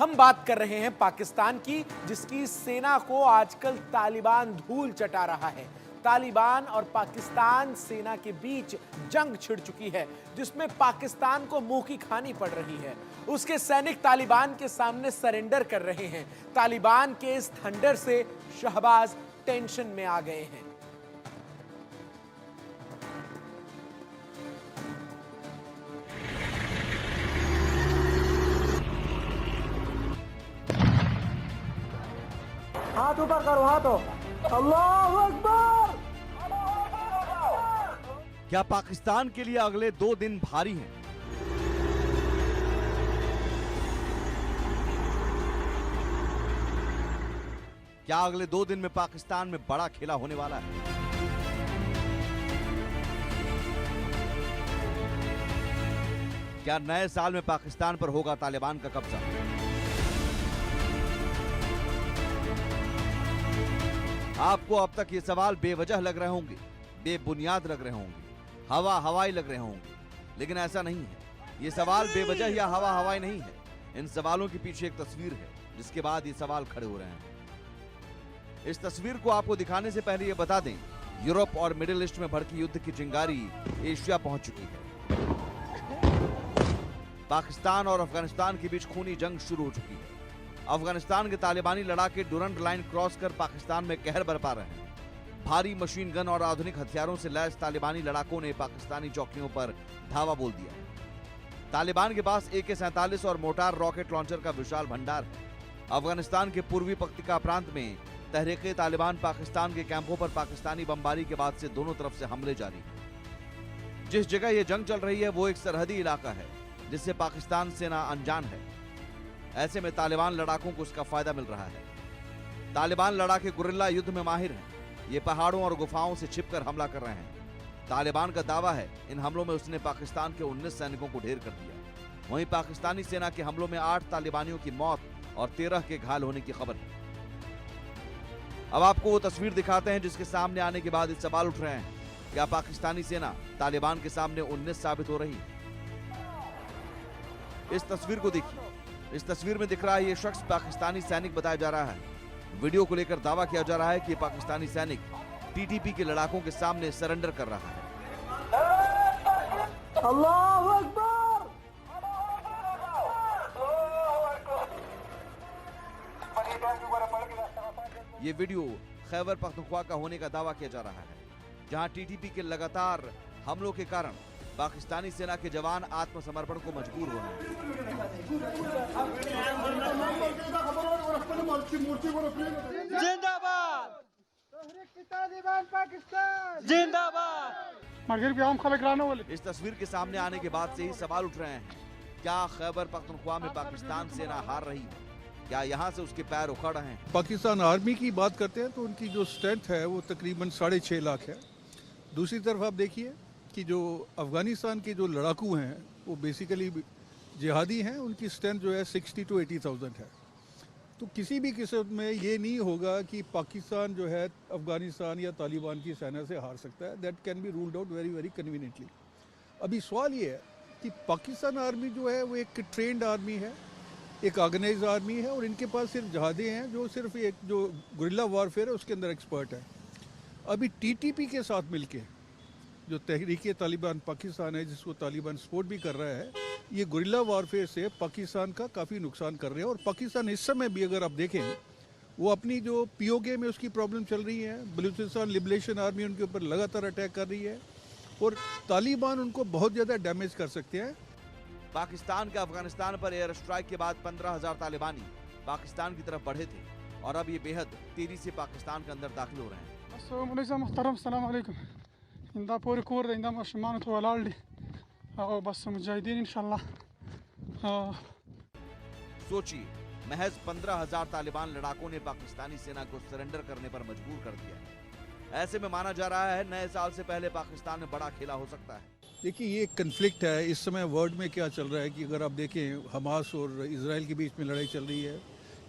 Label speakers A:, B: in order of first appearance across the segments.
A: हम बात कर रहे हैं पाकिस्तान की, जिसकी सेना को आजकल तालिबान धूल चटा रहा है। तालिबान और पाकिस्तान सेना के बीच जंग छिड़ चुकी है, जिसमें पाकिस्तान को मुंह की खानी पड़ रही है। उसके सैनिक तालिबान के सामने सरेंडर कर रहे हैं। तालिबान के इस थंडर से शहबाज टेंशन में आ गए हैं।
B: हाथ ऊपर करो, हाथों। अल्लाहु अकबर।
C: क्या पाकिस्तान के लिए अगले 2 दिन भारी हैं? क्या अगले 2 दिन में पाकिस्तान में बड़ा खेला होने वाला है? क्या नए साल में पाकिस्तान पर होगा तालिबान का कब्जा? आपको अब तक ये सवाल बेवजह लग रहे होंगे, बेबुनियाद लग रहे होंगे, हवा हवाई लग रहे होंगे, लेकिन ऐसा नहीं है। ये सवाल बेवजह या हवा हवाई नहीं है। इन सवालों के पीछे एक तस्वीर है, जिसके बाद ये सवाल खड़े हो रहे हैं। इस तस्वीर को आपको दिखाने से पहले ये बता दें, यूरोप और मिडिल ईस्ट में भड़की युद्ध की चिंगारी एशिया पहुंच चुकी है। पाकिस्तान और अफगानिस्तान के बीच खूनी जंग शुरू हो चुकी है। अफगानिस्तान के तालिबानी लड़ाके डुरंड लाइन क्रॉस कर पाकिस्तान में कहर बरपा रहे हैं। भारी मशीन गन और आधुनिक हथियारों से लैस तालिबानी लड़ाकों ने पाकिस्तानी चौकियों पर धावा बोल दिया। तालिबान के पास AK-47 और मोटार रॉकेट लॉन्चर का विशाल भंडार है। अफगानिस्तान के पूर्वी पख्तिका प्रांत में तहरीके तालिबान पाकिस्तान के कैंपों पर पाकिस्तानी बमबारी के बाद से दोनों तरफ से हमले जारी हैं। जिस जगह यह जंग चल रही है वो एक सरहदी इलाका है, जिससे पाकिस्तान सेना अनजान है। ऐसे में तालिबान लड़ाकों को उसका फायदा मिल रहा है। तालिबान लड़ाके गुरिल्ला युद्ध में माहिर हैं। ये पहाड़ों और गुफाओं से छिपकर हमला कर रहे हैं। तालिबान का दावा है इन हमलों में उसने पाकिस्तान के 19 सैनिकों को ढेर कर दिया। वहीं पाकिस्तानी सेना के हमलों में 8 तालिबानियों की मौत और 13 के घायल होने की खबर है। अब आपको वो तस्वीर दिखाते हैं जिसके सामने आने के बाद इस सवाल उठ रहे हैं, क्या पाकिस्तानी सेना तालिबान के सामने 19 साबित हो रही है? इस तस्वीर को देखिए। इस तस्वीर में दिख रहा है ये शख्स पाकिस्तानी सैनिक बताया जा रहा है। वीडियो को लेकर दावा किया जा रहा है कि पाकिस्तानी सैनिक TTP के लड़ाकों के सामने सरेंडर कर रहा है।
B: अल्लाहु अकबर।
C: ये वीडियो खैबर पख्तूनख्वा का होने का दावा किया जा रहा है, जहां TTP के लगातार हमलों के कारण पाकिस्तानी सेना के जवान आत्मसमर्पण को मजबूर हो रहे हैं।
B: जिंदाबाद तालिबान पाकिस्तान जिंदाबाद।
C: इस तस्वीर के सामने आने के बाद से ही सवाल उठ रहे हैं, क्या खैबर पख्तूनख्वा में पाकिस्तान सेना हार रही है? क्या यहाँ से उसके पैर उखड़ रहे हैं?
D: पाकिस्तान आर्मी की बात करते हैं तो उनकी जो स्ट्रेंथ है वो तकरीबन 6.5 लाख है। दूसरी तरफ आप देखिए कि जो अफगानिस्तान के जो लड़ाकू हैं वो बेसिकली जिहादी हैं, उनकी स्ट्रेंथ जो है 60 to 80,000 है। तो किसी भी किस्म में ये नहीं होगा कि पाकिस्तान जो है अफगानिस्तान या तालिबान की सेना से हार सकता है। That can be ruled out very very conveniently. अभी सवाल ये है कि पाकिस्तान आर्मी जो है वो एक ट्रेंड आर्मी है, एक ऑर्गेनाइज आर्मी है, और इनके पास सिर्फ जहादे हैं जो सिर्फ एक जो गुरिल्ला वॉरफेयर है उसके अंदर एक्सपर्ट है। अभी TTP के साथ मिलके जो तहरीक तालिबान पाकिस्तान है, जिसको तालिबान सपोर्ट भी कर रहा है, ये गुरिल्ला वॉरफेयर से पाकिस्तान का काफ़ी नुकसान कर रहे हैं। और पाकिस्तान इस समय भी अगर आप देखें वो अपनी जो POK में उसकी प्रॉब्लम चल रही है, बलूचिस्तान लिबरेशन आर्मी उनके ऊपर लगातार अटैक कर रही है और तालिबान उनको बहुत ज़्यादा डैमेज कर सकते हैं।
C: पाकिस्तान के अफगानिस्तान पर एयर स्ट्राइक के बाद 15,000 तालिबानी पाकिस्तान की तरफ बढ़े थे और अब ये बेहद तेजी से पाकिस्तान के अंदर दाखिल हो रहे हैं।
E: इंदा पूरे कोर इंदा मशमान तो वालाल और बस मुजाहिदीन इंशाल्लाह।
C: सोचिए, महज 15,000 तालिबान लड़ाकों ने पाकिस्तानी सेना को सरेंडर करने पर मजबूर कर दिया है। ऐसे में माना जा रहा है नए साल से पहले पाकिस्तान में बड़ा खेला हो सकता है।
D: देखिए ये कन्फ्लिक्ट है इस समय वर्ल्ड में क्या चल रहा है कि अगर आप देखें हमास और इजराइल के बीच में लड़ाई चल रही है,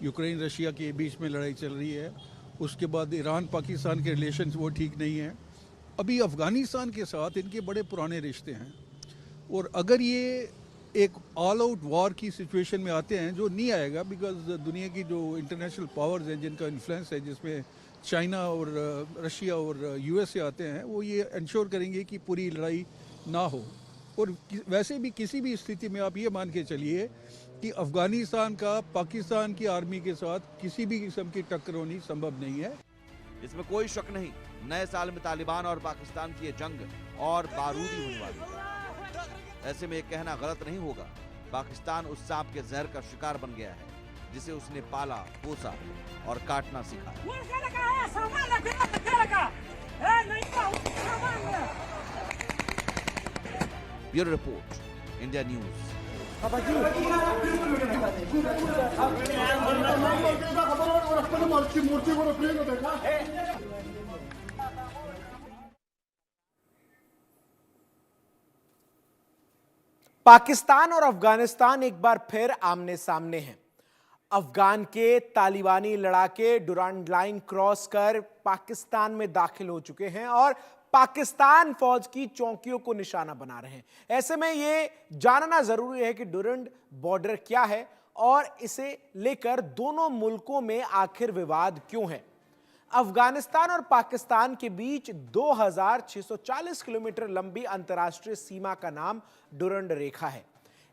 D: यूक्रेन रशिया के बीच में लड़ाई चल रही है, उसके बाद ईरान पाकिस्तान के रिलेशन वो ठीक नहीं है। अभी अफ़गानिस्तान के साथ इनके बड़े पुराने रिश्ते हैं और अगर ये एक ऑल आउट वॉर की सिचुएशन में आते हैं, जो नहीं आएगा बिकॉज दुनिया की जो इंटरनेशनल पावर्स हैं जिनका इन्फ्लुएंस है, जिसमें चाइना और रशिया और यूएसए आते हैं, वो ये इंश्योर करेंगे कि पूरी लड़ाई ना हो। और वैसे भी किसी भी स्थिति में आप ये मान के चलिए कि अफगानिस्तान का पाकिस्तान की आर्मी के साथ किसी भी किस्म की टक्कर होनी संभव नहीं है।
C: इसमें कोई शक नहीं, नए साल में तालिबान और पाकिस्तान की ये जंग और बारूदी होने वाली है। ऐसे में ये कहना गलत नहीं होगा, पाकिस्तान उस सांप के जहर का शिकार बन गया है जिसे उसने पाला, पोसा और काटना सीखा। Bureau report, India news.
A: Pakistan और अफगानिस्तान एक बार फिर आमने सामने हैं। अफगान के तालिबानी लड़ाके डुरांड लाइन क्रॉस कर पाकिस्तान में दाखिल हो चुके हैं और पाकिस्तान फौज की चौकियों को निशाना बना रहे हैं। ऐसे में यह जानना जरूरी है कि डुरंड बॉर्डर क्या है और इसे लेकर दोनों मुल्कों में आखिर विवाद क्यों है। अफगानिस्तान और पाकिस्तान के बीच 2640 किलोमीटर लंबी अंतर्राष्ट्रीय सीमा का नाम डुरंड रेखा है।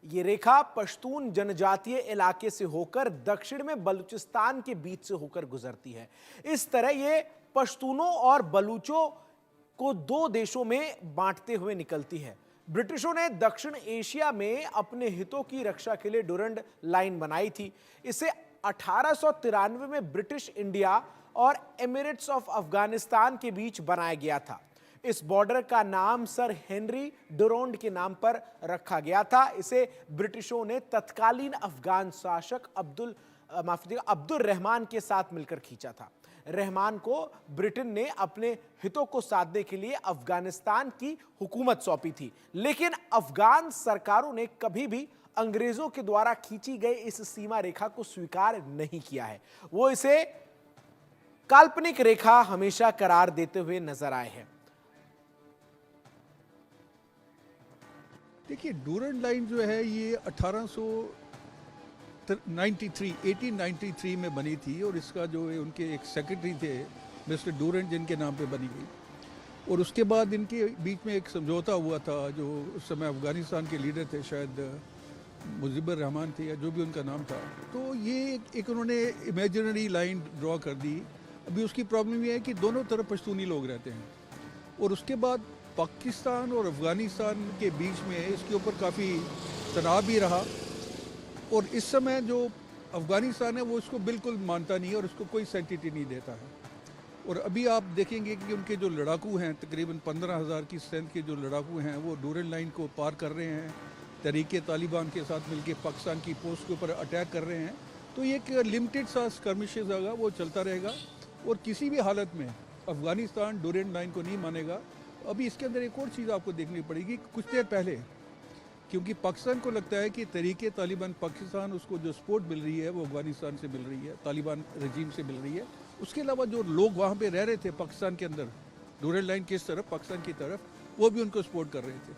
A: यह रेखा पश्तून जनजातीय इलाके से होकर दक्षिण में बलूचिस्तान के बीच से होकर गुजरती है। इस तरह यह पश्तूनों और बलूचों को दो देशों में बांटते हुए निकलती है। ब्रिटिशों ने दक्षिण एशिया में अपने हितों की रक्षा के लिए डुरंड लाइन बनाई थी। इसे 1893 में ब्रिटिश इंडिया और एमिरेट्स ऑफ अफगानिस्तान के बीच बनाया गया था। इस बॉर्डर का नाम सर हेनरी डुरंड के नाम पर रखा गया था। इसे ब्रिटिशों ने तत्कालीन अफगान शासक अब्दुल रहमान के साथ मिलकर खींचा था। रहमान को ब्रिटेन ने अपने हितों को साधने के लिए अफगानिस्तान की हुकूमत सौंपी थी, लेकिन अफगान सरकारों ने कभी भी अंग्रेजों के द्वारा खींची गई इस सीमा रेखा को स्वीकार नहीं किया है। वो इसे काल्पनिक रेखा हमेशा करार देते हुए नजर आए हैं।
D: देखिए, डुरंड लाइन जो है ये 1893 में बनी थी और इसका जो है उनके एक सेक्रेटरी थे मिस्टर डुरंड, जिनके नाम पे बनी गई। और उसके बाद इनके बीच में एक समझौता हुआ था, जो उस समय अफगानिस्तान के लीडर थे, शायद मुजीबर रहमान थे या जो भी उनका नाम था। तो ये एक उन्होंने इमेजिनरी लाइन ड्रॉ कर दी। अभी उसकी प्रॉब्लम ये है कि दोनों तरफ पश्तूनी लोग रहते हैं और उसके बाद पाकिस्तान और अफगानिस्तान के बीच में इसके ऊपर काफ़ी तनाव भी रहा। और इस समय जो अफगानिस्तान है वो इसको बिल्कुल मानता नहीं है और इसको कोई सेंटिटी नहीं देता है। और अभी आप देखेंगे कि उनके जो लड़ाकू हैं, तकरीबन 15,000 की स्ट्रेंथ के जो लड़ाकू हैं, वो डुरंड लाइन को पार कर रहे हैं, तहरीके तालिबान के साथ मिलकर पाकिस्तान की पोस्ट के ऊपर अटैक कर रहे हैं। तो ये एक लिमिटेड सा स्कर्मिशेस होगा, वो चलता रहेगा और किसी भी हालत में अफगानिस्तान डुरंड लाइन को नहीं मानेगा। अभी इसके अंदर एक और चीज़ आपको देखनी पड़ेगी। कुछ देर पहले, क्योंकि पाकिस्तान को लगता है कि तहरीके तालिबान पाकिस्तान, उसको जो सपोर्ट मिल रही है वो अफगानिस्तान से मिल रही है, तालिबान रजीम से मिल रही है। उसके अलावा जो लोग वहाँ पे रह रहे थे पाकिस्तान के अंदर, डुरंड लाइन किस तरफ, पाकिस्तान की तरफ, वो भी उनको सपोर्ट कर रहे थे।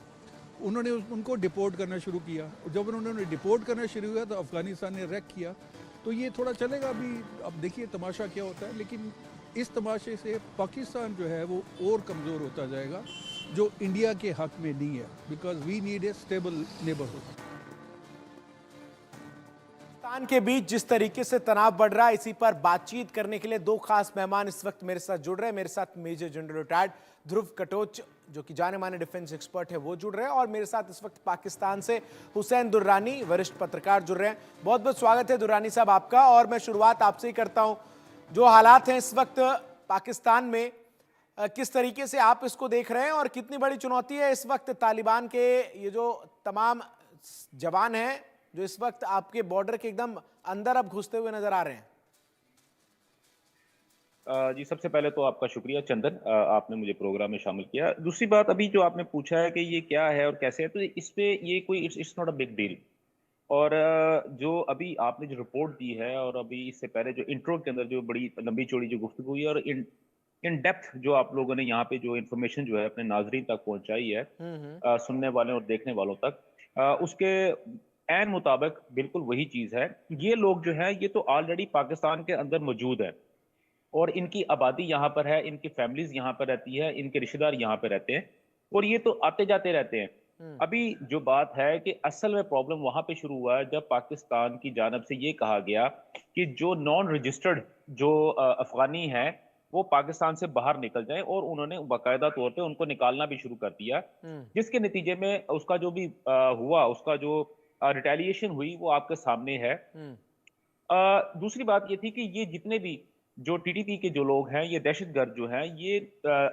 D: उन्होंने उनको डिपोर्ट करना शुरू किया और जब उन्होंने डिपोर्ट करना शुरू किया तो अफगानिस्तान ने रैक किया। तो ये थोड़ा चलेगा, अभी अब देखिए तमाशा क्या होता है। लेकिन इस तमाशे से पाकिस्तान जो है वो और कमज़ोर होता जाएगा, जो इंडिया के हक में नहीं है, because we need a stable neighbourhood.
A: Pakistan के बीच जिस तरीके से तनाव बढ़ रहा है, इसी पर बातचीत करने के लिए दो खास मेहमान इस वक्त मेरे साथ जुड़ रहे हैं। मेरे साथ मेजर जनरल रिटायर्ड ध्रुव कटोच, जो कि जाने माने डिफेंस एक्सपर्ट है, वो जुड़ रहे हैं, और मेरे साथ इस वक्त पाकिस्तान से हुसैन दुर्रानी, वरिष्ठ पत्रकार, जुड़ रहे हैं। बहुत बहुत स्वागत है दुर्रानी साहब आपका। और मैं शुरुआत आपसे ही करता हूं, जो हालात हैं इस वक्त पाकिस्तान में, किस तरीके से आप इसको देख रहे हैं और कितनी बड़ी चुनौती है इस वक्त तालिबान के ये जो तमाम जवान हैं जो इस वक्त आपके बॉर्डर के एकदम अंदर अब घुसते हुए नजर आ रहे हैं?
F: जी, सबसे पहले तो आपका शुक्रिया चंदन, आपने मुझे प्रोग्राम में शामिल किया। दूसरी बात, अभी जो आपने पूछा है कि ये क्या है और कैसे है, तो इस पे ये कोई it's not a big deal. और जो अभी आपने जो रिपोर्ट दी है और अभी इससे पहले जो इंट्रो के अंदर जो बड़ी लंबी चौड़ी जो गुफ्तगू हुई और इन डेप्थ जो आप लोगों ने यहाँ पे जो इन्फॉर्मेशन जो है अपने नाजरीन तक पहुंचाई है, सुनने वाले और देखने वालों तक, उसके ऐन मुताबिक बिल्कुल वही चीज़ है। ये लोग जो हैं ये तो ऑलरेडी पाकिस्तान के अंदर मौजूद हैं और इनकी आबादी यहाँ पर है, इनकी फैमिलीज़ यहाँ पर रहती है, इनके रिश्तेदार यहाँ पे रहते हैं और ये तो आते-जाते रहते हैं। अभी जो बात है कि असल में प्रॉब्लम वहाँ पे शुरू हुआ है जब पाकिस्तान की जानिब से ये कहा गया कि जो नॉन रजिस्टर्ड जो अफ़गानी हैं, वो पाकिस्तान से बाहर निकल जाएँ और उन्होंने बाकायदा तौर पे उनको निकालना भी शुरू कर दिया। जिसके नतीजे में उसका जो भी हुआ, उसका जो रिटेलिएशन हुई, वो आपके सामने है। दूसरी बात ये थी कि ये जितने भी जो टीटीपी के जो लोग हैं, ये दहशतगर्द जो हैं, ये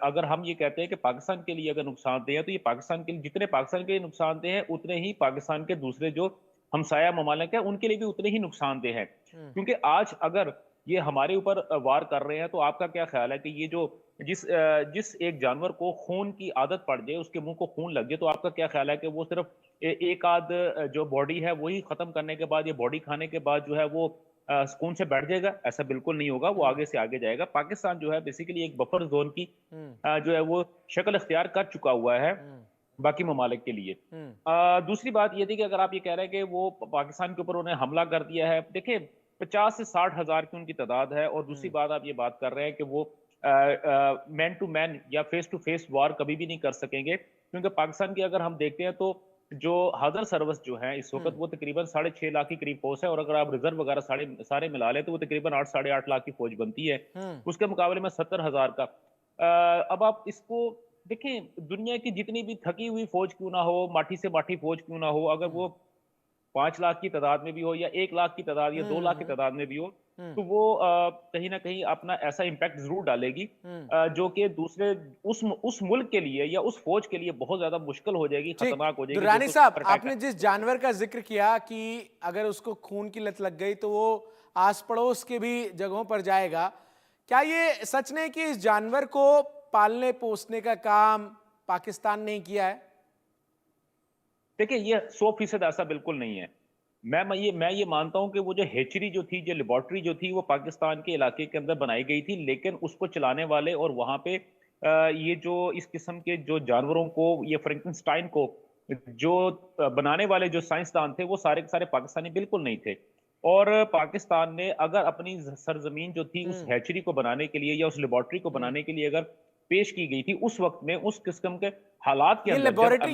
F: अगर हम ये कहते हैं कि पाकिस्तान के लिए अगर नुकसानदेह है, तो ये पाकिस्तान के लिए जितने पाकिस्तान के लिए नुकसानदेह हैं, उतने ही पाकिस्तान के दूसरे जो हमसाया ममालिक हैं, उनके लिए भी उतने ही नुकसानदेह हैं। क्योंकि आज अगर ये हमारे ऊपर वार कर रहे हैं, तो आपका क्या ख्याल है कि ये जो जिस एक जानवर को खून की आदत पड़ जाए, उसके मुँह को खून लग जाए, तो आपका क्या ख्याल है कि वो सिर्फ़ एक आध जो बॉडी है, वही ख़त्म करने के बाद, ये बॉडी खाने के बाद जो है वो सुकून से बैठ जाएगा? ऐसा बिल्कुल नहीं होगा, वो आगे से आगे जाएगा। पाकिस्तान जो है बेसिकली एक बफर ज़ोन की जो है वो शक्ल इख्तियार कर चुका हुआ है बाकी ममालिक के लिए। दूसरी बात ये थी कि अगर आप ये कह रहे हैं कि वो पाकिस्तान के ऊपर उन्होंने हमला कर दिया है, देखिए 50 से 60 हज़ार की उनकी तादाद है और दूसरी बात आप ये बात कर रहे हैं कि वो मैन टू मैन या फेस टू फेस वार कभी भी नहीं कर सकेंगे क्योंकि पाकिस्तान की अगर हम देखते हैं तो जो हादर सर्विस जो है इस वक्त वो तकरीबन 6.5 लाख की करीब फोर्स है और अगर आप रिजर्व वगैरह सारे मिला लें तो वो तकरीबन 8 साढ़े 8 लाख की फौज बनती है। उसके मुकाबले में 70,000 का अब आप इसको देखें, दुनिया की जितनी भी थकी हुई फौज क्यों ना हो, माठी से माठी फौज क्यों ना हो, अगर वो 5 लाख की तादाद में भी हो या 1 लाख की तादाद या 2 लाख की तादाद में भी हो, तो वो कहीं ना कहीं अपना ऐसा इम्पैक्ट जरूर डालेगी जो कि दूसरे उस मुल्क के लिए या उस फौज के लिए बहुत ज्यादा मुश्किल हो जाएगी, खतरनाक हो जाएगी।
A: दुर्रानी साहब, आपने जिस जानवर का जिक्र किया कि अगर उसको खून की लत लग गई तो वो आस पड़ोस के भी जगहों पर जाएगा, क्या ये सच नहीं कि इस जानवर को पालने पोसने का काम पाकिस्तान ने किया है?
F: देखिए, ये 100% ऐसा बिल्कुल नहीं है। मैं ये मानता हूं कि वो जो हेचरी जो थी, जो लेबोरेटरी जो थी, वो पाकिस्तान के इलाके के अंदर बनाई गई थी, लेकिन उसको चलाने वाले और वहां पे ये जो इस किस्म के जो जानवरों को, ये फ्रैंकनस्टाइन को जो बनाने वाले जो साइंसदान थे, वो सारे के सारे पाकिस्तानी बिल्कुल नहीं थे। और पाकिस्तान ने अगर अपनी सरजमीन जो थी उस हैचरी को बनाने के लिए या उस लेबोरेटरी को बनाने के लिए अगर पेश की गई थी, उस वक्त में उस किस्म के हालात के
A: ये
F: अंदर
A: लेबोरेटरी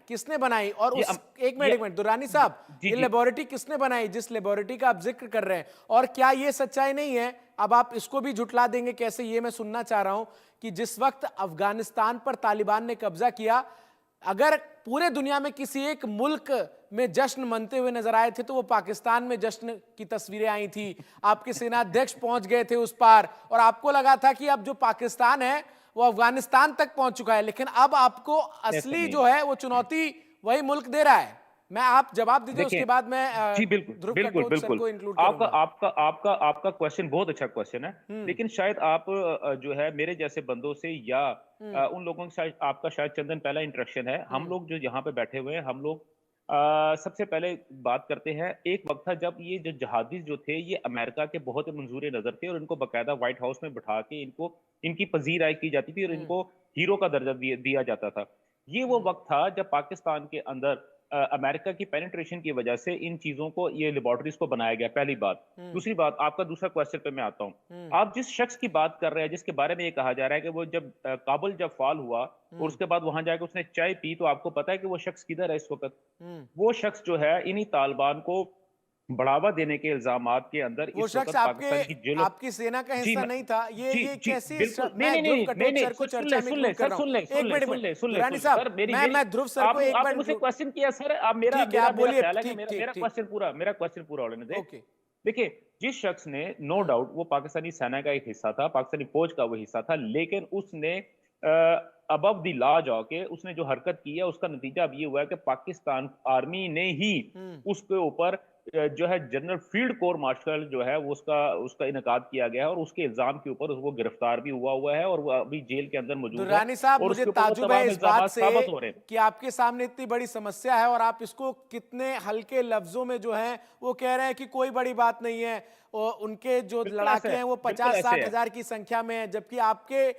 A: किसने बनाई और उस एक मिनट दुरानी साहब, ये लेबोरेटरी किसने बनाई जिस लेबोरेटरी का आप जिक्र कर रहे हैं? और क्या ये सच्चाई नहीं है, अब आप इसको भी झुटला देंगे कैसे, ये मैं सुनना चाह रहा हूं कि जिस वक्त अफगानिस्तान पर तालिबान ने कब्जा किया, अगर पूरे दुनिया में किसी एक मुल्क में जश्न मनते हुए नजर आए थे तो वो पाकिस्तान में जश्न की तस्वीरें आई थी। आपके सेनाध्यक्ष पहुंच गए थे उस पार और आपको लगा था कि अब जो पाकिस्तान है वो अफगानिस्तान तक पहुंच चुका है, लेकिन अब आपको असली जो है वो चुनौती वही मुल्क दे रहा है। मैं आप जवाब दीजिए, उसके बाद मैं
F: जी बिल्कुल को इंक्लूड आपका क्वेश्चन बहुत अच्छा क्वेश्चन है, लेकिन शायद आप जो है मेरे जैसे बंदों से या उन लोगों के साथ आपका शायद चंदन पहला इंटरेक्शन है। हम लोग जो यहाँ पे बैठे हुए हैं, हम लोग सबसे पहले बात करते हैं, एक वक्त था जब ये जो जहादी जो थे ये अमेरिका के बहुत ही मंजूर नजर थे और इनको बाकायदा व्हाइट हाउस में बिठा के इनको इनकी पजीराई की जाती थी और इनको हीरो का दर्जा दिया जाता था। ये वो वक्त था जब पाकिस्तान के अंदर अमेरिका की पेनिट्रेशन की वजह से इन चीजों को, ये लेबोरेटरीज को बनाया गया, पहली बात। दूसरी बात, आपका दूसरा क्वेश्चन पे मैं आता हूँ। आप जिस शख्स की बात कर रहे हैं, जिसके बारे में ये कहा जा रहा है कि वो जब काबुल जब फॉल हुआ और उसके बाद वहां जाकर उसने चाय पी, तो आपको पता है कि वो शख्स किधर है इस वक्त? वो शख्स जो है इन्हीं तालिबान को बढ़ावा देने के इल्जामात के अंदर
A: वो शख्स आपकी सेना का हिस्सा नहीं था। ये कैसी ध्रुव सर को एक बार
F: मुझसे क्वेश्चन किया सर, आप मेरा क्वेश्चन पूरा होने दें। देखिए, जिस शख्स ने, नो डाउट वो पाकिस्तानी सेना का एक हिस्सा था, पाकिस्तानी फौज का वो हिस्सा था, लेकिन उसने अबव द लॉ जाके उसने जो हरकत की है उसका नतीजा अब ये हुआ है कि पाकिस्तान आर्मी ने ही उसके ऊपर जो है जनरल फील्ड कोर मार्शल जो है वो उसका इनकाद किया गया है और उसके इल्जाम के ऊपर वो गिरफ्तार भी हुआ है और वो अभी जेल के अंदर मौजूद है।
A: दुर्रानी साहब, मुझे ताज्जुब है इस बात से कि आपके सामने इतनी बड़ी समस्या है और आप इसको कितने हल्के लफ्जों में जो है वो कह रहे हैं कि कोई बड़ी बात नहीं है, और उनके जो लड़ाके हैं वो 50-60 हजार की संख्या में है, जबकि आपके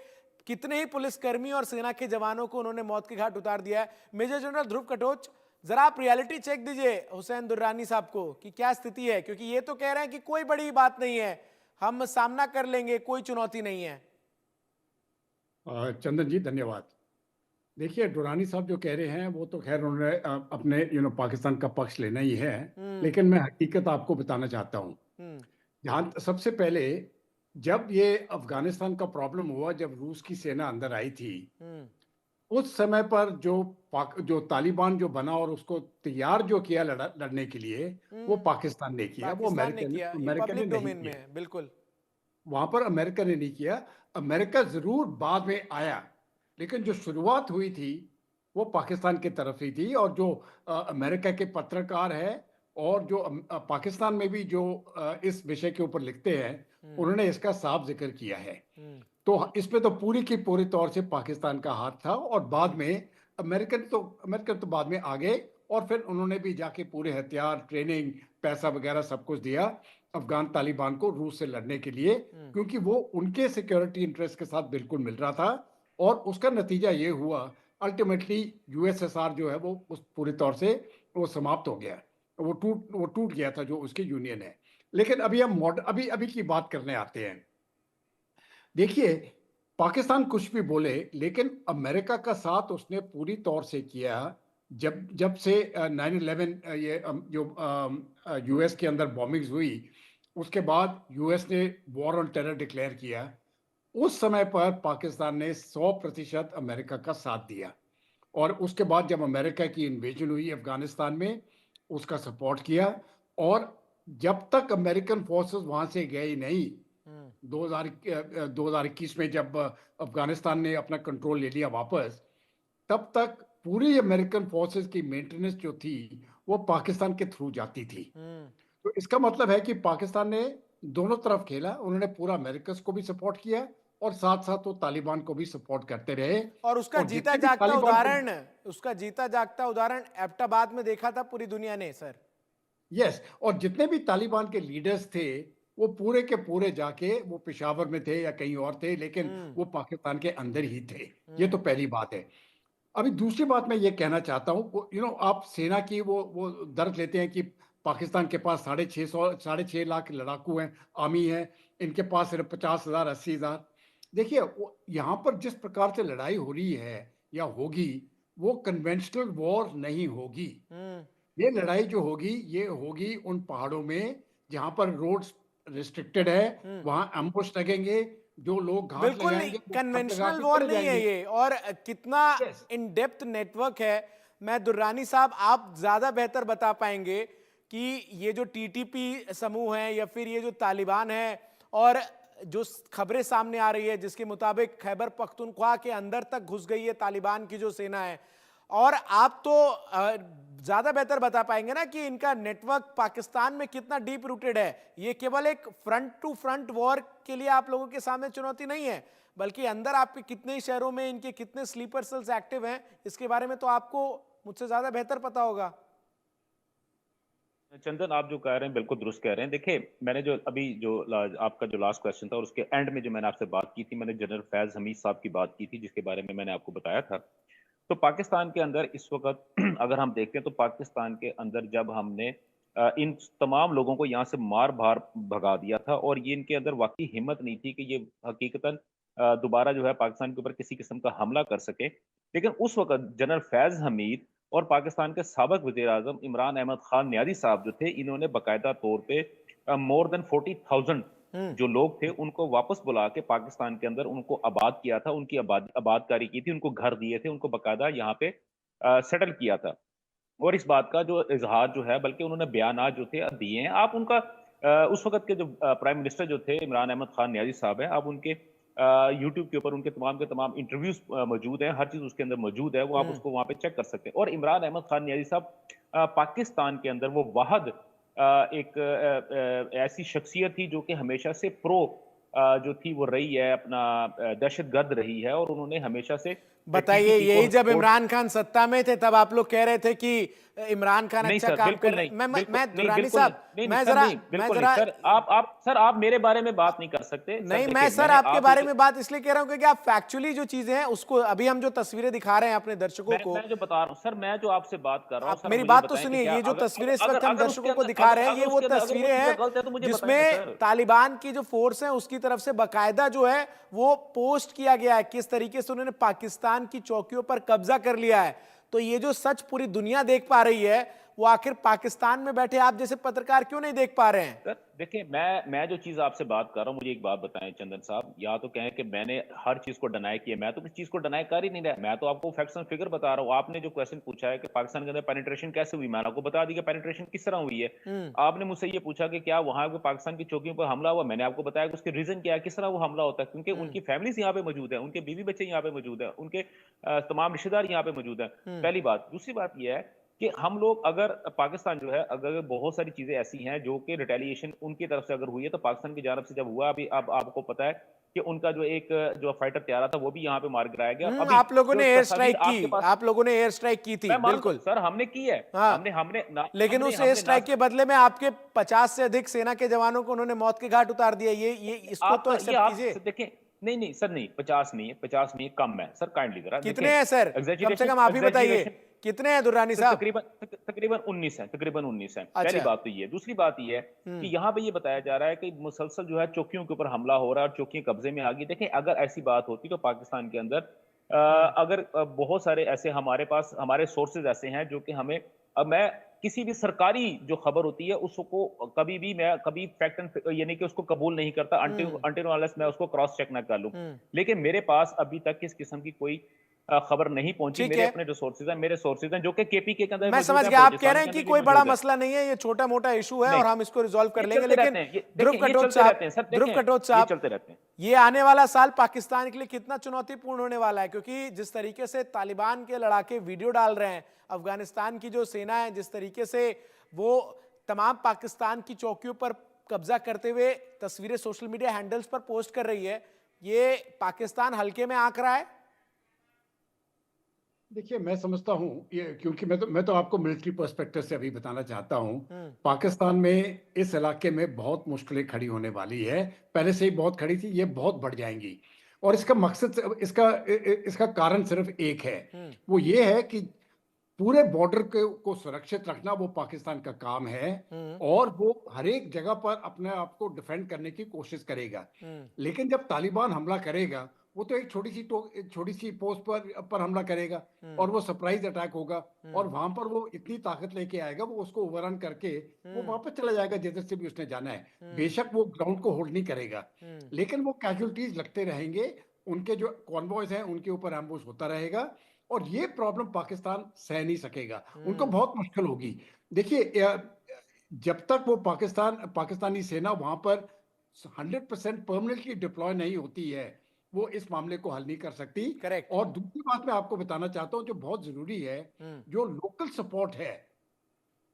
A: कितने ही पुलिसकर्मी और सेना के जवानों को उन्होंने मौत के घाट उतार दिया है। मेजर जनरल ध्रुव कटोच, जरा आप रियलिटी चेक दीजिए हुसैन दुर्रानी साहब को कि क्या स्थिति है, क्योंकि ये तो कह रहे हैं कि कोई बड़ी बात नहीं है, हम सामना कर लेंगे, कोई चुनौती नहीं है।
G: चंदन जी धन्यवाद। देखिए दुरानी साहब जो कह रहे हैं वो तो खैर उन्होंने अपने पाकिस्तान का पक्ष लेना ही है, लेकिन मैं हकीकत आपको बताना चाहता हूँ। जहाँ सबसे पहले जब ये अफगानिस्तान का प्रॉब्लम हुआ, जब रूस की सेना अंदर आई थी, उस समय पर जो तालिबान जो बना और उसको तैयार जो किया लड़ने के लिए, वो पाकिस्तान ने किया, वो अमेरिका ने नहीं किया।
A: बिल्कुल
G: वहां पर अमेरिका ने नहीं किया। अमेरिका जरूर बाद में आया, लेकिन जो शुरुआत हुई थी वो पाकिस्तान की तरफ ही थी। और जो अमेरिका के पत्रकार है और जो पाकिस्तान में भी जो इस विषय के ऊपर लिखते हैं, उन्होंने इसका साफ जिक्र किया है। तो इसमें तो पूरी की पूरी तौर से पाकिस्तान का हाथ था। और बाद में अमेरिकन तो बाद में आ गए, और फिर उन्होंने भी जाके पूरे हथियार, ट्रेनिंग, पैसा वगैरह सब कुछ दिया अफगान तालिबान को रूस से लड़ने के लिए, क्योंकि वो उनके सिक्योरिटी इंटरेस्ट के साथ बिल्कुल मिल रहा था। और उसका नतीजा ये हुआ, अल्टीमेटली यूएसएसआर जो है वो उस पूरी तौर से वो समाप्त हो गया, वो टूट गया था जो उसकी यूनियन है। लेकिन अभी हम अभी की बात करने आते हैं। देखिए पाकिस्तान कुछ भी बोले, लेकिन अमेरिका का साथ उसने पूरी तौर से किया। जब से 9/11 ये जो यूएस के अंदर बॉम्बिंग्स हुई, उसके बाद यूएस ने वॉर ऑन टेरर डिक्लेयर किया। उस समय पर पाकिस्तान ने 100% अमेरिका का साथ दिया। और उसके बाद जब अमेरिका की इन्वेजन हुई अफगानिस्तान में, उसका सपोर्ट किया। और जब तक अमेरिकन फोर्सेस वहां से गए नहीं, 2021 में जब अफगानिस्तान ने अपना कंट्रोल ले लिया वापस, तब तक पूरी अमेरिकन फोर्सेस की मेंटेनेंस जो थी वो पाकिस्तान के थ्रू जाती थी। तो इसका मतलब है कि पाकिस्तान ने दोनों तरफ खेला। उन्होंने पूरा अमेरिका को भी सपोर्ट किया और साथ साथ वो तालिबान को भी सपोर्ट करते रहे।
A: और उसका जीता जागता उदाहरण एबटाबाद में देखा था पूरी दुनिया ने सर।
G: यस, और जितने भी तालिबान के लीडर्स थे वो पूरे के पूरे जाके वो पेशावर में थे या कहीं और थे, लेकिन वो पाकिस्तान के अंदर ही थे। ये तो पहली बात है। अभी दूसरी बात मैं ये कहना चाहता हूँ, आप सेना की वो दर्द लेते हैं कि पाकिस्तान के पास 6.5 लाख लड़ाकू हैं, आर्मी है, इनके पास सिर्फ 50,000 80,000। देखिए यहाँ पर जिस प्रकार से लड़ाई हो रही है या होगी, वो कन्वेंशनल वॉर नहीं होगी। ये लड़ाई जो होगी, ये होगी उन पहाड़ों में जहाँ पर रोड्स रिस्ट्रिक्टेड है, वहां एम्बुश लगेंगे, जो लोग घात
A: बिल्कुल
G: लगाएंगे,
A: कन्वेंशनल वॉर नहीं है ये। और कितना इन डेप्थ नेटवर्क है, मैं दुर्रानी साहब आप ज्यादा बेहतर बता पाएंगे कि ये जो टीटीपी समूह है या फिर ये जो तालिबान है, और जो खबरें सामने आ रही है जिसके मुताबिक खैबर पख्तूनख्वा के अंदर तक घुस गई है तालिबान की जो सेना है, और आप तो ज्यादा बेहतर बता पाएंगे ना कि इनका नेटवर्क पाकिस्तान में कितना डीप रूटेड है। ये केवल एक फ्रंट टू फ्रंट वॉर के लिए आप लोगों के सामने चुनौती नहीं है, बल्कि अंदर आपके कितने शहरों में इनके कितने स्लीपर सेल्स एक्टिव हैं, इसके बारे में तो आपको मुझसे ज्यादा बेहतर पता होगा।
F: चंदन, आप जो कह रहे हैं बिल्कुल दुरुस्त कह रहे हैं। देखिए मैंने जो आपका जो लास्ट क्वेश्चन था और उसके एंड में जो मैंने आपसे बात की थी, मैंने जनरल फैज हमीद साहब की बात की थी, जिसके बारे में मैंने आपको बताया था। तो पाकिस्तान के अंदर इस वक्त अगर हम देखते हैं तो पाकिस्तान के अंदर जब हमने इन तमाम लोगों को यहाँ से मार भार भगा दिया था, और ये इनके अंदर वाकई हिम्मत नहीं थी कि ये हकीकतन दोबारा जो है पाकिस्तान के ऊपर किसी किस्म का हमला कर सके। लेकिन उस वक्त जनरल फैज हमीद और पाकिस्तान के साबिक वज़ीर आज़म इमरान अहमद खान नियाज़ी साहब जो थे, इन्होंने बाकायदा तौर पे मोर देन 40,000 जो लोग थे उनको वापस बुला के पाकिस्तान के अंदर उनको आबाद किया था, उनकी आबादकारी की थी, उनको घर दिए थे, उनको बाकायदा यहाँ पे सेटल किया था। और इस बात का जो इजहार जो है, बल्कि उन्होंने बयानात जो थे दिए हैं। आप उनका उस वक्त के जो प्राइम मिनिस्टर जो थे इमरान अहमद खान नियाज़ी साहब हैं, आप उनके यूट्यूब के ऊपर उनके के तमाम इंटरव्यूज मौजूद हैं, हर चीज़ उसके अंदर मौजूद है, वो आप उसको वहाँ पे चेक कर सकते हैं। और इमरान अहमद खान नियाज़ी साहब पाकिस्तान के अंदर वो वाहद एक ऐसी शख्सियत थी जो कि हमेशा से प्रो जो थी वो रही है, अपना दहशतगर्द रही है, और उन्होंने हमेशा से
A: बताइए, यही जब इमरान खान सत्ता में थे तब आप लोग कह रहे थे कि इमरान खान अच्छा काम कर रहे हैं। मैं दुर्रानी साहब
F: नहीं
A: मैं
F: सर,
A: जरा
F: नहीं,
A: मैं
F: बिल्कुल
A: जरा
F: नहीं सर, आप मेरे बारे में बात नहीं कर सकते सर।
A: नहीं, मैं
F: देखिए,
A: सर
F: मैंने
A: आपके
F: आप
A: बारे में बात इसलिए कह रहा हूं क्योंकि आप फैक्चुअली जो चीजें हैं उसको अभी हम जो तस्वीरें दिखा रहे हैं अपने दर्शकों को,
F: मैं जो बता रहा हूँ सर, मैं जो आपसे बात कर रहा हूँ
A: आप
F: सर,
A: मेरी
F: मुझे
A: बात तो
F: बताएं कि
A: सुनिए।
F: क्या
A: ये जो
F: अगर
A: तस्वीरें इस
F: अगर
A: वक्त हम
F: अगर उसके
A: दर्शकों को
F: अंदर
A: दिखा रहे हैं,
F: अगर
A: ये वो
F: उसके अंदर अगर वो
A: तस्वीरें
F: चीजें
A: हैं
F: गलत है तो मुझे बताएं ना
A: जिसमें
F: सर।
A: तालिबान की जो फोर्स है उसकी तरफ से बाकायदा जो है वो पोस्ट किया गया है किस तरीके से उन्होंने पाकिस्तान की चौकियों पर कब्जा कर लिया है। तो ये जो सच पूरी दुनिया देख पा रही है वो आखिर पाकिस्तान में बैठे आप जैसे पत्रकार क्यों नहीं देख पा रहे हैं?
F: सर देखिए, मैं जो चीज आपसे बात कर रहा हूँ, मुझे एक बात बताएं चंदन साहब, या तो कहें कि मैंने हर चीज को डिनाई किया, मैं तो किसी चीज को डिनाई कर ही नहीं रहा, मैं तो आपको फैक्ट्स एंड फिगर बता रहा हूँ। आपने जो क्वेश्चन पूछा है कि पाकिस्तान के अंदर पेनिट्रेशन कैसे हुई, मैंने आपको बता दी कि पेनिट्रेशन किस तरह हुई है। आपने मुझसे ये पूछा कि क्या वहां पे पाकिस्तान की चौकियों पर हमला हुआ, मैंने आपको बताया कि उसके रीजन क्या है, किस तरह वो हमला होता है, क्योंकि उनकी फैमिलीज यहाँ पे मौजूद है, उनके बीवी बच्चे यहाँ पे मौजूद है, उनके तमाम रिश्तेदार यहाँ पे मौजूद है। पहली बात। दूसरी बात यह है कि हम लोग अगर पाकिस्तान जो है, अगर बहुत सारी चीजें ऐसी हैं जो कि रिटेलिएशन उनकी तरफ से अगर हुई है, तो पाकिस्तान की जानब से जब हुआ, अभी अब आपको पता है कि उनका जो फाइटर तैयार था वो भी यहाँ पे मार गिराया गया। अभी
A: आप लोगों ने
F: जो
A: एयर
F: तस्वीर
A: स्ट्राइक
F: आपके
A: की,
F: पास,
A: आप लोगों ने एयर स्ट्राइक की थी,
F: मैं मानता हूं,
A: बिल्कुल
F: सर हमने की है,
A: हाँ। लेकिन उस एयर स्ट्राइक के बदले में आपके 50 से अधिक सेना के जवानों को उन्होंने मौत के घाट उतार दिया। ये इसको तो एक्सेप्ट कीजिए।
F: देखें, नहीं सर, नहीं 50 नहीं है, 50 नहीं है, कम है सर, काइंडली जरा
A: कितने हैं सर? कम से कम आप ही बताइए कितने हैं दुर्रानी साहब?
F: तकरीबन 19 है, तकरीबन 19 है।
A: अच्छा।
F: पहली बात तो ये। दूसरी बात ये है कि यहाँ पे ये बताया जा रहा है कि मुसलसल जो है चौकियों के ऊपर हमला हो रहा है और चौकियां कब्जे में आ गई। देखें, अगर ऐसी बात होती तो पाकिस्तान के अंदर अगर बहुत सारे ऐसे हमारे पास हमारे सोर्सेज ऐसे हैं जो कि हमें, अब मैं किसी भी सरकारी जो खबर होती है उसको कभी भी मैं कभी फैक्ट एंड यानी कि उसको कबूल नहीं करता अनटिल अनलेस मैं उसको क्रॉस चेक ना कर लूं। लेकिन मेरे पास अभी तक इस किस्म की कोई खबर नहीं पहुंची। मेरे अपने जो सोर्सेज हैं, मेरे सोर्सेज हैं जो कि केपीके के अंदर
A: मैं समझ गया। आप कह रहे हैं कि कोई बड़ा मसला नहीं है, ये छोटा मोटा इशू है और हम इसको रिजॉल्व कर लेंगे। लेकिन ध्रुव कटोच साहब,
F: चलते रहते हैं।
A: ये आने वाला साल पाकिस्तान के लिए कितना चुनौतीपूर्ण होने वाला है, क्योंकि जिस तरीके से तालिबान के लड़ाके वीडियो डाल रहे हैं, अफगानिस्तान की जो सेना है जिस तरीके से वो तमाम पाकिस्तान की चौकियों पर कब्जा करते हुए तस्वीरें सोशल मीडिया हैंडल्स पर पोस्ट कर रही है, ये पाकिस्तान हल्के में आंक रहा है?
G: देखिए, मैं समझता हूँ ये, क्योंकि मैं तो आपको मिलिट्री पर्सपेक्टिव से अभी बताना चाहता हूँ। पाकिस्तान में इस इलाके में बहुत मुश्किलें खड़ी होने वाली है, पहले से ही बहुत खड़ी थी, ये बहुत बढ़ जाएंगी। और इसका मकसद, इसका कारण सिर्फ एक है, वो ये है कि पूरे बॉर्डर को सुरक्षित रखना वो पाकिस्तान का काम है और वो हर एक जगह पर अपने आप को डिफेंड करने की कोशिश करेगा। लेकिन जब तालिबान हमला करेगा, वो तो एक छोटी सी पोस्ट पर हमला करेगा और वो सरप्राइज अटैक होगा और वहां पर वो इतनी ताकत लेके आएगा, वो उसको ओवररन करके वो वापस चला जाएगा जिधर से भी उसने जाना है। बेशक वो ग्राउंड को होल्ड नहीं करेगा, लेकिन वो कैजुअलिटीज लगते रहेंगे, उनके जो कॉन्वॉयज हैं उनके ऊपर एम्बुश होता रहेगा और ये प्रॉब्लम पाकिस्तान सह नहीं सकेगा, उनको बहुत मुश्किल होगी। देखिए, जब तक वो पाकिस्तानी सेना वहां पर 100% परमानेंटली डिप्लॉय नहीं होती है, वो इस मामले को हल नहीं कर सकती।
A: करेक्ट।
G: और दूसरी बात मैं आपको बताना चाहता हूं जो बहुत जरूरी है, जो लोकल सपोर्ट है,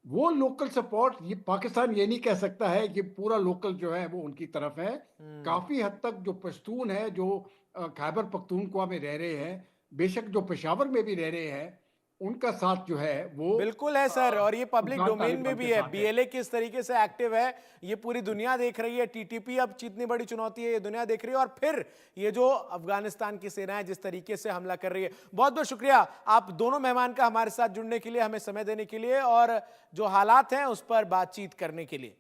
G: वो लोकल सपोर्ट, ये पाकिस्तान ये नहीं कह सकता है कि पूरा लोकल जो है वो उनकी तरफ है। काफी हद तक जो पश्तून है, जो खैबर पख्तूनख्वा में रह रहे हैं, बेशक जो पेशावर में भी रह रहे हैं, उनका साथ जो है वो
A: बिल्कुल है सर। और ये पब्लिक डोमेन में
G: तालिबान
A: भी
G: के
A: है,
G: साथ
A: बीएलए किस तरीके से एक्टिव है ये पूरी दुनिया देख रही है। टीटीपी अब जितनी बड़ी चुनौती है ये दुनिया देख रही है, और फिर ये जो अफगानिस्तान की सेना है जिस तरीके से हमला कर रही है। बहुत बहुत शुक्रिया आप दोनों मेहमान का हमारे साथ जुड़ने के लिए, हमें समय देने के लिए और जो हालात हैं उस पर बातचीत करने के लिए।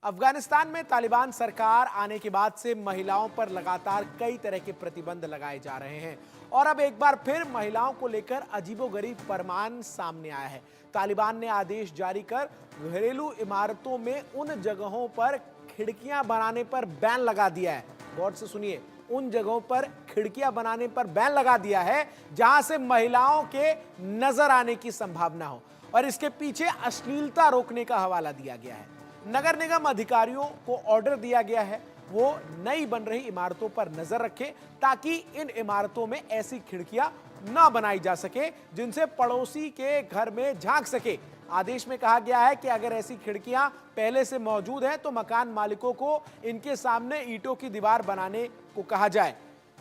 A: अफगानिस्तान में तालिबान सरकार आने के बाद से महिलाओं पर लगातार कई तरह के प्रतिबंध लगाए जा रहे हैं और अब एक बार फिर महिलाओं को लेकर अजीबोगरीब फरमान सामने आया है। तालिबान ने आदेश जारी कर घरेलू इमारतों में उन जगहों पर खिड़कियां बनाने पर बैन लगा दिया है। गौर से सुनिए, उन जगहों पर खिड़कियां बनाने पर बैन लगा दिया है जहां से महिलाओं के नजर आने की संभावना हो, और इसके पीछे अश्लीलता रोकने का हवाला दिया गया है। नगर निगम अधिकारियों को ऑर्डर दिया गया है वो नई बन रही इमारतों पर नजर रखें ताकि इन इमारतों में ऐसी खिड़कियां ना बनाई जा सके जिनसे पड़ोसी के घर में झांक सके। आदेश में कहा गया है कि अगर ऐसी खिड़कियां पहले से मौजूद हैं तो मकान मालिकों को इनके सामने ईंटों की दीवार बनाने को कहा जाए।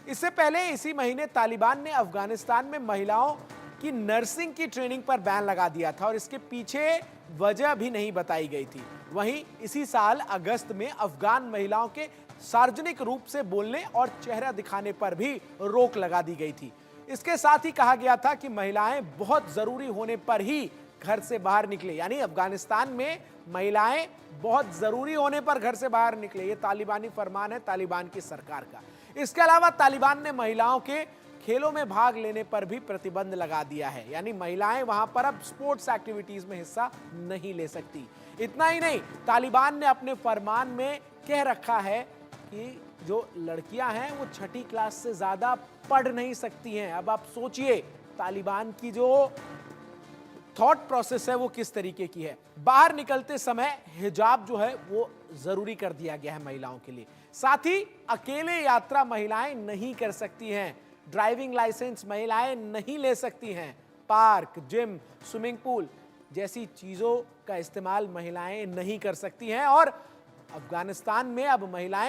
A: इससे पहले इसी महीने तालिबान ने अफगानिस्तान में महिलाओं की नर्सिंग की ट्रेनिंग पर बैन लगा दिया था और इसके पीछे वजह भी नहीं बताई गई थी। वहीं इसी साल अगस्त में अफगान महिलाओं के सार्वजनिक रूप से बोलने और चेहरा दिखाने पर भी रोक लगा दी गई थी। इसके साथ ही कहा गया था कि महिलाएं बहुत जरूरी होने पर ही घर से बाहर निकले, यानी अफगानिस्तान में महिलाएं बहुत जरूरी होने पर घर से बाहर निकले। ये तालिबानी फरमान है तालिबान की सरकार का। इसके अलावा तालिबान ने महिलाओं के खेलों में भाग लेने पर भी प्रतिबंध लगा दिया है, यानी महिलाएं वहां पर अब स्पोर्ट्स एक्टिविटीज में हिस्सा नहीं ले सकती। इतना ही नहीं, तालिबान ने अपने फरमान में कह रखा है कि जो लड़कियां हैं वो 6ठी क्लास से ज्यादा पढ़ नहीं सकती हैं। अब आप सोचिए तालिबान की जो थॉट प्रोसेस है वो किस तरीके की है। बाहर निकलते समय हिजाब जो है वो जरूरी कर दिया गया है महिलाओं के लिए। साथ ही अकेले यात्रा महिलाएं नहीं कर सकती हैं, ड्राइविंग लाइसेंस महिलाएं नहीं ले सकती हैं, पार्क, जिम, स्विमिंग पूल जैसी चीजों का इस्तेमाल महिलाएं नहीं कर सकती हैं। और अफगानिस्तान में अब महिलाएं